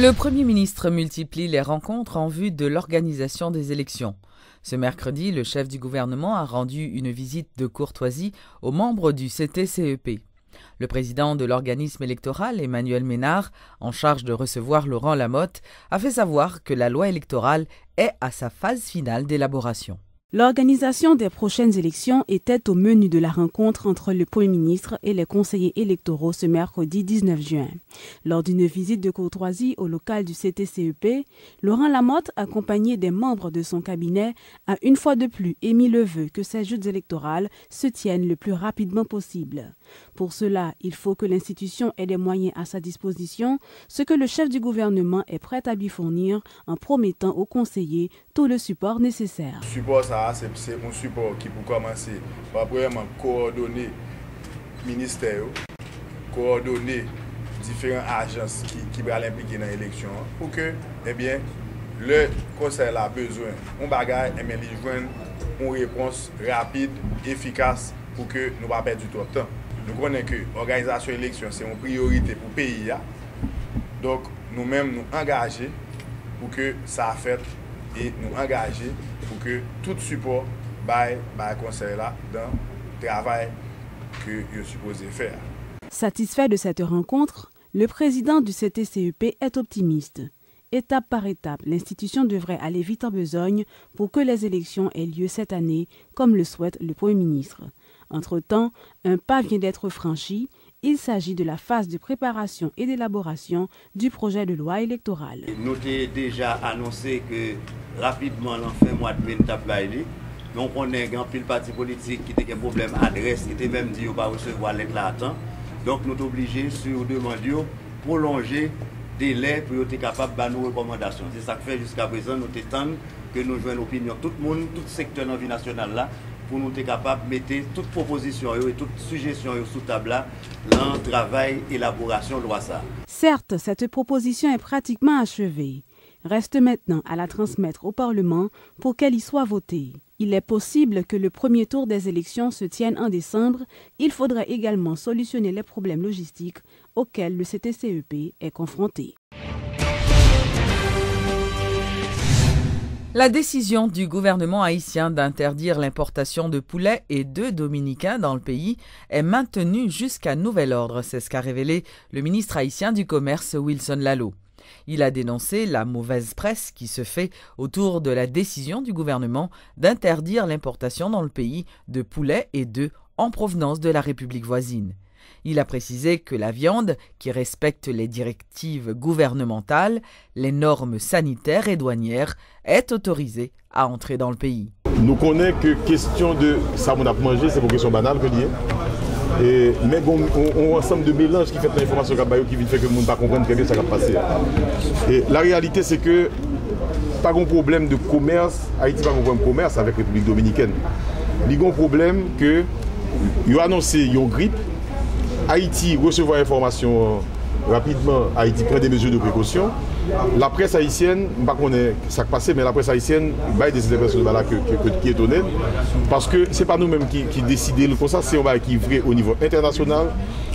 Le Premier ministre multiplie les rencontres en vue de l'organisation des élections. Ce mercredi, le chef du gouvernement a rendu une visite de courtoisie aux membres du CTCEP. Le président de l'organisme électoral, Emmanuel Ménard, en charge de recevoir Laurent Lamotte, a fait savoir que la loi électorale est à sa phase finale d'élaboration. L'organisation des prochaines élections était au menu de la rencontre entre le Premier ministre et les conseillers électoraux ce mercredi 19 juin. Lors d'une visite de courtoisie au local du CTCEP, Laurent Lamotte, accompagné des membres de son cabinet, a une fois de plus émis le vœu que ces joutes électorales se tiennent le plus rapidement possible. Pour cela, il faut que l'institution ait des moyens à sa disposition, ce que le chef du gouvernement est prêt à lui fournir en promettant aux conseillers tout le support nécessaire. C'est un support qui peut commencer par premièrement coordonner le ministère, coordonner différentes agences qui vont impliquer dans l'élection pour que le conseil a besoin d'un bagage et une réponse rapide, efficace pour que nous ne pas perdre du temps. Nous connaissons que l'organisation de l'élection c'est une priorité pour le pays. Donc nous-mêmes nous engager pour que ça fait et nous engager pour que tout support by conseil là dans le travail que je suis supposé faire. Satisfait de cette rencontre, le président du CTCEP est optimiste. Étape par étape, l'institution devrait aller vite en besogne pour que les élections aient lieu cette année, comme le souhaite le Premier ministre. Entre-temps, un pas vient d'être franchi. Il s'agit de la phase de préparation et d'élaboration du projet de loi électorale. Nous avons déjà annoncé que rapidement, en fin mois de mai, nous avons donc on est un pile parti politique qui a un problème d'adresse, qui était même dit qu'on ne va pas recevoir l'aide là à temps. Donc nous sommes obligés, sur demande, de prolonger des délais pour être capable de nos recommandations. C'est ça que fait jusqu'à présent, nous attendons que nous jouions l'opinion tout le monde, tout secteur de la vie nationale là, pour nous être capables de mettre toutes propositions et toutes suggestions sous table là, dans le travail, élaboration de loi ça. Certes, cette proposition est pratiquement achevée. Reste maintenant à la transmettre au Parlement pour qu'elle y soit votée. Il est possible que le premier tour des élections se tienne en décembre. Il faudrait également solutionner les problèmes logistiques auxquels le CTCEP est confronté. La décision du gouvernement haïtien d'interdire l'importation de poulets et d'œufs dominicains dans le pays est maintenue jusqu'à nouvel ordre, c'est ce qu'a révélé le ministre haïtien du Commerce Wilson Lallo. Il a dénoncé la mauvaise presse qui se fait autour de la décision du gouvernement d'interdire l'importation dans le pays de poulets et d'œufs en provenance de la République voisine. Il a précisé que la viande, qui respecte les directives gouvernementales, les normes sanitaires et douanières, est autorisée à entrer dans le pays. Nous connaissons que question de ça qu'on a mangé, c'est pour question banale que lié. Mais on a un ensemble de mélanges qui fait l'information qui vient faire que le monde ne comprenne très bien ce qui va passer. Et la réalité, c'est que pas de problème de commerce, Haïti n'a pas de problème de commerce avec la République dominicaine. Il y a un problème que ils ont annoncé une grippe. Haïti recevoir l'information rapidement, Haïti prend des mesures de précaution. La presse haïtienne, je ne sais pas ce qui passe, mais la presse haïtienne, il y a des interventions qui est honnête. Parce que ce n'est pas nous-mêmes qui décidons comme ça, c'est un bail qui est vrai au niveau international.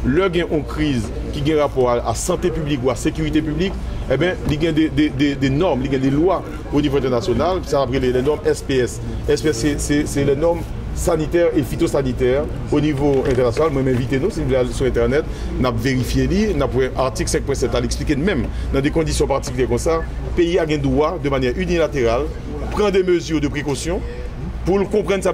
Le gain en crise qui a un rapport à la santé publique ou à la sécurité publique, eh bien, il y a des normes, il y a des lois au niveau international. Ça s'appelle les normes SPS. SPS, c'est les normes sanitaire et phytosanitaire au niveau international. Moi, invitez-nous, si vous allez sur Internet, nous avons vérifié, nous avons article 5.7 à l'expliquer même, dans des conditions particulières comme ça, le pays a un droit, de manière unilatérale, prendre des mesures de précaution pour comprendre ça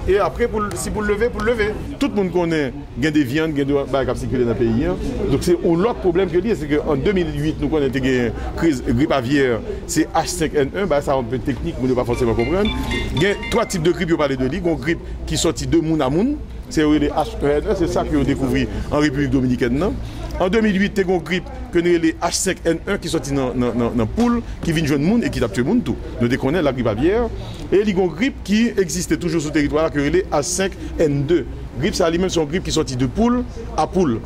et après, si vous le levez, pour le lever. Tout le monde connaît qu'il y a des viandes qui circulent dans le pays. Donc c'est l'autre problème que c'est qu'en 2008, nous connaissons une crise grippe aviaire, c'est H5N1, ça un peu technique, vous ne pouvez pas forcément comprendre. Il y a trois types de grippe, vous parlez de lui. Il y a une grippe qui sortit de moun à moun, c'est les H1N1, c'est ça que vous découvrez en République dominicaine. Non? En 2008, il y a une grippe que nous avons les H5N1 qui sortent dans la poule, qui viennent jouer le monde et qui tapent tout le monde. Nous déconnons la grippe aviaire. Et il y a une grippe qui existait toujours sur le territoire, que les H5N2. Grippe, c'est lui-même son grippe qui sortit de poule à poule.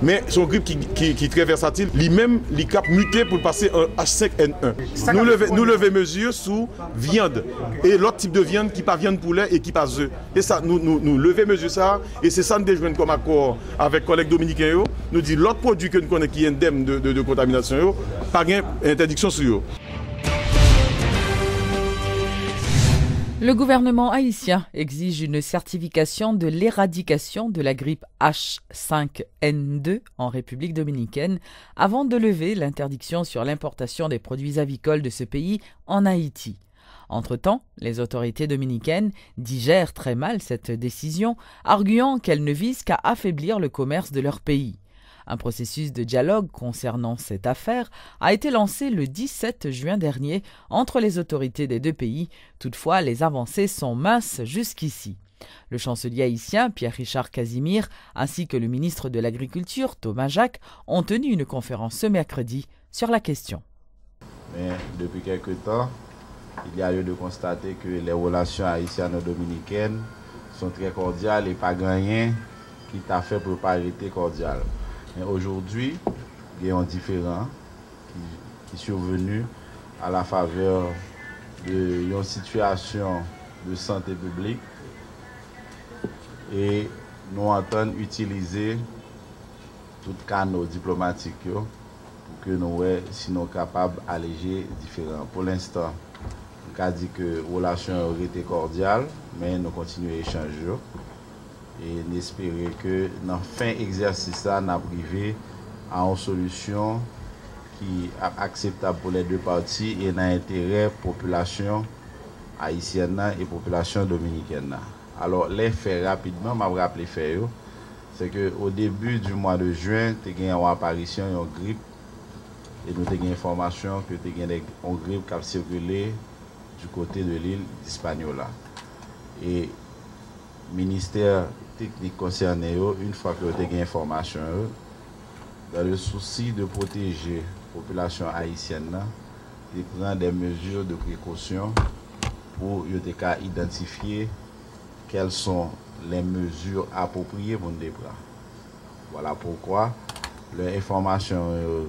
mais son grippe qui est très versatile, lui-même, il cap muté pour passer en H5N1. Nous lever mesure sous viande et l'autre type de viande qui pas viande poulet et qui pas œufs. Et ça, nous lever mesure ça, et c'est ça nous déjoignons comme accord avec collègues dominicains. Nous dit l'autre produit que nous connaissons qui est indemne de contamination, pas d'interdiction sur eux. Le gouvernement haïtien exige une certification de l'éradication de la grippe H5N2 en République dominicaine avant de lever l'interdiction sur l'importation des produits avicoles de ce pays en Haïti. Entre-temps, les autorités dominicaines digèrent très mal cette décision, arguant qu'elle ne vise qu'à affaiblir le commerce de leur pays. Un processus de dialogue concernant cette affaire a été lancé le 17 juin dernier entre les autorités des deux pays. Toutefois, les avancées sont minces jusqu'ici. Le chancelier haïtien Pierre-Richard Casimir ainsi que le ministre de l'Agriculture Thomas Jacques ont tenu une conférence ce mercredi sur la question. Mais depuis quelque temps, il y a lieu de constater que les relations haïtiano-dominicaines sont très cordiales et pas rien qui t'a fait pour pas arrêter cordial. Mais aujourd'hui, il y a un différent qui est survenu à la faveur d'une situation de santé publique et nous entendons utiliser tout canaux diplomatiques pour que nous soyons capables d'alléger différents. Pour l'instant, on a dit que les relations auraient été cordiales, mais nous continuons à échanger. Et n'espérer que dans le fin exercice, nous avons arrivé à une solution qui est acceptable pour les deux parties et dans l'intérêt de la population haïtienne et la population dominicaine. Alors, les faits rapidement, je vais rappeler les faits. C'est qu'au début du mois de juin, tu as eu une apparition de grippe et nous avons eu l'information que tu as eu une grippe qui a circulé du côté de l'île d'Hispaniola. Et le ministère technique concerné, une fois que vous avez l'information, dans le souci de protéger la population haïtienne, ils prennent des mesures de précaution pour identifier quelles sont les mesures appropriées pour nous prendre. Voilà pourquoi l'information,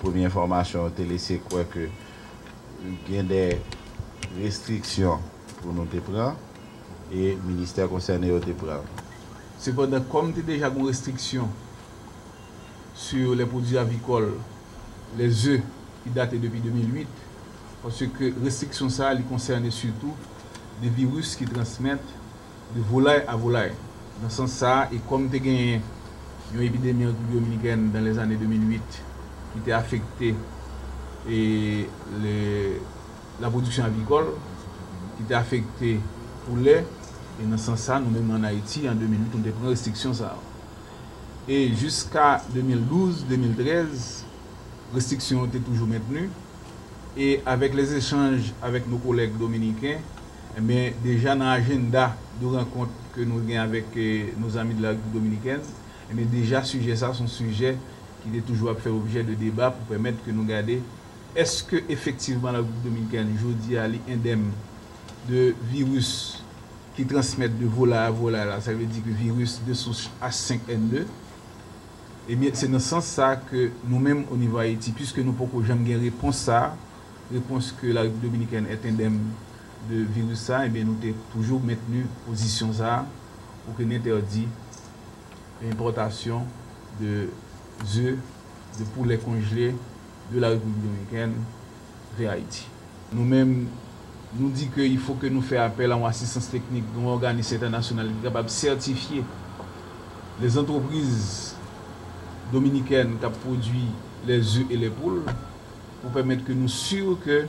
première information, a laissé quoi que il y a des restrictions pour nous prendre et le ministère concerné te prendre. Cependant, comme tu as déjà une restriction sur les produits avicoles, les œufs qui datent depuis 2008, parce que restriction ça concerne surtout des virus qui transmettent de volaille à volaille. Dans ce sens ça, et comme tu as gagné une épidémie dominicaine dans les années 2008 qui a affecté la production avicole, qui a affecté pour lait. Et dans ce sens-là, nous-mêmes en Haïti, en 2008, on a pris restriction ça. Et jusqu'à 2012-2013, restriction était toujours maintenue. Et avec les échanges avec nos collègues dominicains, mais déjà dans l'agenda de rencontre que nous avons avec nos amis de la dominicaine, mais déjà sujet ça, son sujet qui est toujours à faire objet de débat pour permettre que nous gardions est-ce que effectivement la République dominicaine aujourd'hui est indemne de virus qui transmettent de volaille à volaille, ça veut dire que virus de souche H5N2. Et bien c'est dans ce sens ça que nous-mêmes au niveau Haïti, puisque nous ne pouvons jamais réponse que la République dominicaine est indemne de virus ça, et bien nous avons toujours maintenu position ça pour que nous interdit l'importation de œufs, de poulets congelés de la République dominicaine vers Haïti. Nous-mêmes, nous dit qu'il faut que nous fassions appel à une assistance technique d'un organisme international qui est capable de certifier les entreprises dominicaines qui produisent les œufs et les poules pour permettre que nous soyons sûrs que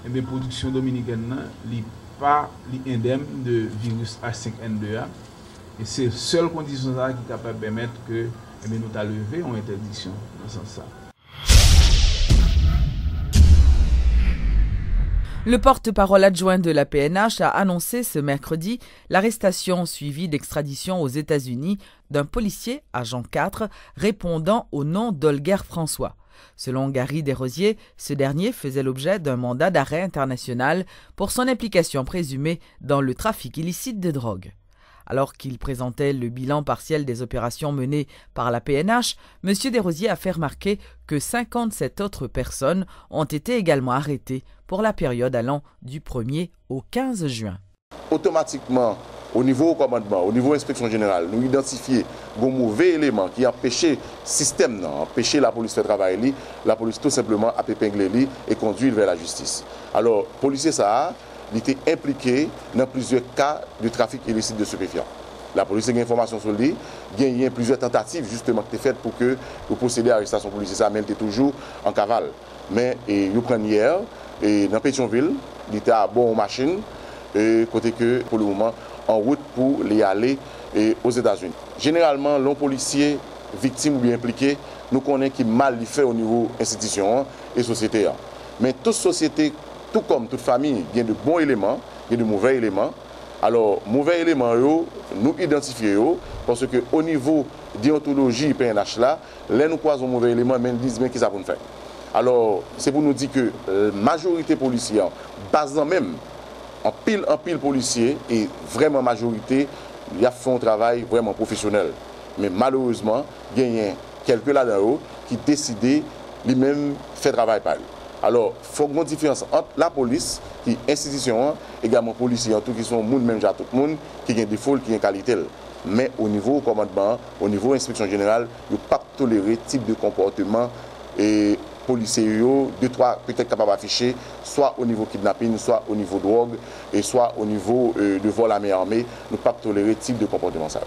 la production dominicaine n'est pas indemne de virus H5N2. Et c'est la seule condition qui est capable de permettre que nous avons levé une interdiction dans ce sens-là. Le porte-parole adjoint de la PNH a annoncé ce mercredi l'arrestation suivie d'extradition aux États-Unis d'un policier, agent 4, répondant au nom d'Holger François. Selon Gary Desrosiers, ce dernier faisait l'objet d'un mandat d'arrêt international pour son implication présumée dans le trafic illicite de drogue. Alors qu'il présentait le bilan partiel des opérations menées par la PNH, M. Desrosiers a fait remarquer que 57 autres personnes ont été également arrêtées pour la période allant du 1er au 15 juin. Automatiquement, au niveau commandement, au niveau inspection générale, nous identifions un mauvais élément qui empêchait le système, empêchait la police de faire travailler, la police tout simplement a épinglé et conduit vers la justice. Alors, le policier ça il était impliqué dans plusieurs cas de trafic illicite de stupéfiants. La police a une information sur lui, il y a plusieurs tentatives justement qui étaient faites pour que vous procédez à l'arrestation policière, mais il était toujours en cavale. Mais il prend hier, et dans Pétionville, il était à bon machine, côté que pour le moment, en route pour les aller aux États-Unis. Généralement, l'homme policier, victime ou bien impliqué, nous connaissons qui mal fait au niveau institution et société. Mais toute société, tout comme toute famille, il y a de bons éléments, il y a de mauvais éléments. Alors, mauvais éléments, nous identifions parce qu'au niveau déontologie PNH là, là nous croisons mauvais éléments, mais nous disons bien qui ça pour nous faire. Alors, c'est pour nous dire que la majorité policière, basant même en pile policier et vraiment majorité, il y a fait un travail vraiment professionnel. Mais malheureusement, il y a quelques là-dedans qui décident lui-même faire travail par lui. Alors, il faut une différence entre la police, qui est institution, également policiers, tout qui sont monde même tout le monde, qui ont des défauts, qui ont qualité. Mais au niveau commandement, au niveau inspection générale, il ne faut pas tolérer ce type de comportement et policiers, deux, trois peut-être capables d'afficher, soit au niveau kidnapping, soit au niveau drogue, et soit au niveau de vol à main armée, ne pas tolérer ce type de comportement. Ça.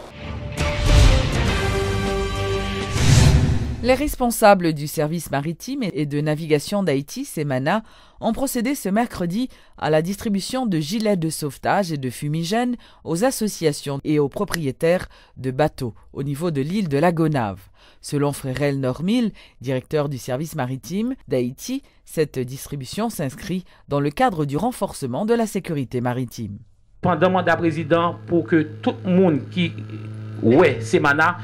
Les responsables du service maritime et de navigation d'Haïti, Semana, ont procédé ce mercredi à la distribution de gilets de sauvetage et de fumigènes aux associations et aux propriétaires de bateaux au niveau de l'île de la Gonâve. Selon Frérel Normil, directeur du service maritime d'Haïti, cette distribution s'inscrit dans le cadre du renforcement de la sécurité maritime. Pendant mandat président, pour que tout le monde qui Semana,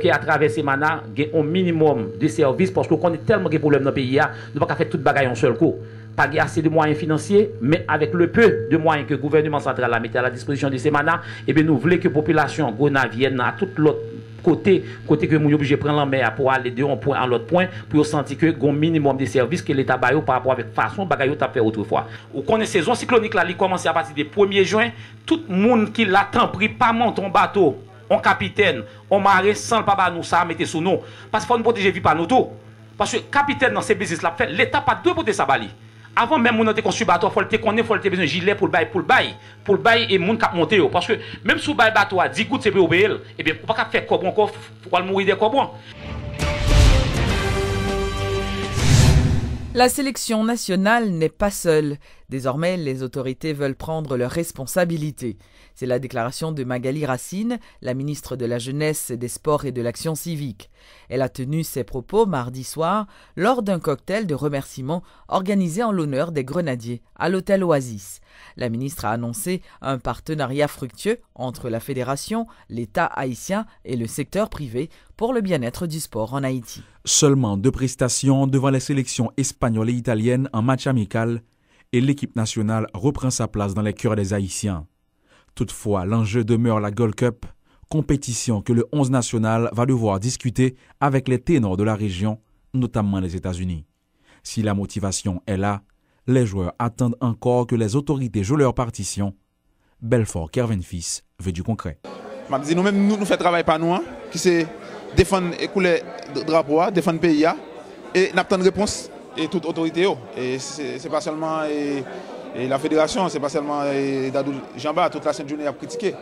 qui à travers Semana, il y a un minimum de services parce qu'on connaît tellement de problèmes dans le pays, nous ne pouvons pas faire tout bagaille en seul coup. Pas assez de moyens financiers, mais avec le peu de moyens que le gouvernement central a mis à la disposition de Semana, nous voulons que la population gonavienne à tout l'autre côté que nous sommes obligés de prendre la mer pour aller de un point à l'autre point pour sentir que un minimum de services que l'État a par rapport avec la façon bagaille a fait autrefois. Vous connaissez la saison cyclonique là, elle commence à partir du 1er juin, tout le monde qui l'attend pris pas monter un bateau. On capitaine, on marée sans le papa nous ça mettre sous nous parce qu'il faut nous protéger vie par nous tout. Parce que capitaine dans ces business là fait l'État pas deux pour ça bali. Avant même on a construit bateau, faut le connaître, faut le besoin gilet pour le bail et monde cap monter parce que même sous bail bateau à 10 gouttes c'est pour obéir et bien faut pas faire cobon faut mourir des cobons. La sélection nationale n'est pas seule. Désormais, les autorités veulent prendre leurs responsabilités. C'est la déclaration de Magali Racine, la ministre de la Jeunesse, des Sports et de l'Action civique. Elle a tenu ses propos mardi soir lors d'un cocktail de remerciements organisé en l'honneur des grenadiers à l'hôtel Oasis. La ministre a annoncé un partenariat fructueux entre la Fédération, l'État haïtien et le secteur privé pour le bien-être du sport en Haïti. Seulement 2 prestations devant les sélections espagnoles et italiennes en match amical et l'équipe nationale reprend sa place dans les cœurs des Haïtiens. Toutefois, l'enjeu demeure la Gold Cup, compétition que le 11 national va devoir discuter avec les ténors de la région, notamment les États-Unis. Si la motivation est là, les joueurs attendent encore que les autorités jouent leur partition. Belfort Kervin Fils veut du concret. Nous-mêmes, nous faisons travail par nous, qui c'est défendre et couler le drapeau, défendre le pays, et nous attendons réponse et toute autorité. Et c'est pas seulement la fédération, c'est pas seulement Dadou Jamba, toute la sainte journée à critiquer.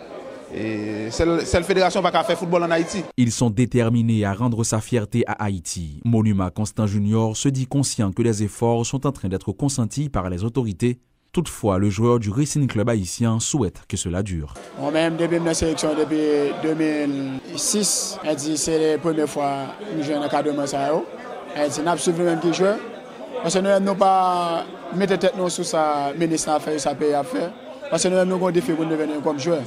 Et c'est la fédération qui va faire football en Haïti. Ils sont déterminés à rendre sa fierté à Haïti. Monuma Constant Junior se dit conscient que les efforts sont en train d'être consentis par les autorités. Toutefois, le joueur du Racing Club haïtien souhaite que cela dure. Moi-même, depuis ma sélection depuis 2006, c'est la première fois que nous jouons dans le cadre de Massaïo. C'est absolument le même qui joue. Parce que nous n'avons pas mis tête sur sa ministre à faire, sa pays à faire. Parce que nous avons un défi pour devenir comme joueur.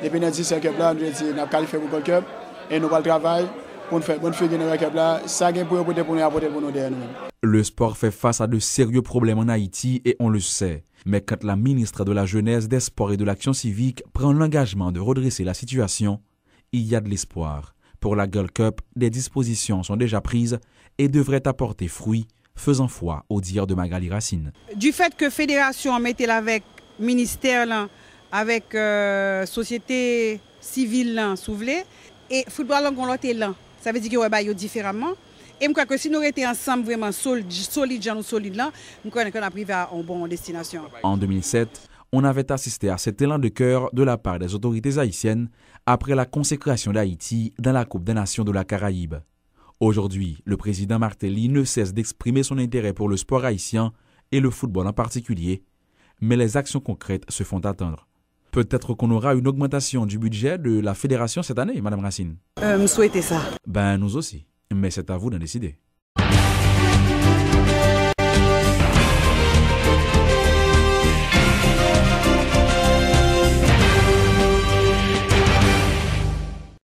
Depuis notre 10 Cup là, nous avons qualifié pour le Cup et nous allons travailler pour faire bonne figure dans le Cup là. Ça gagne pour nous apporter pour nous derrière nous. Le sport fait face à de sérieux problèmes en Haïti et on le sait. Mais quand la ministre de la Jeunesse, des Sports et de l'Action civique prend l'engagement de redresser la situation, il y a de l'espoir. Pour la Gold Cup, des dispositions sont déjà prises et devraient apporter fruit, faisant foi au dire de Magali Racine. Du fait que fédération mettait avec ministère, là, avec société civile là, souvlé, et football là, ça veut dire que ouais, bah, différemment. Et je crois que si nous étions ensemble vraiment solides là, nous croyons qu'on a privé à une bonne destination. En 2007, on avait assisté à cet élan de cœur de la part des autorités haïtiennes après la consécration d'Haïti dans la Coupe des Nations de la Caraïbe. Aujourd'hui, le président Martelly ne cesse d'exprimer son intérêt pour le sport haïtien et le football en particulier, mais les actions concrètes se font attendre. Peut-être qu'on aura une augmentation du budget de la fédération cette année, Madame Racine. Je souhaitais ça. Ben, nous aussi. Mais c'est à vous d'en décider.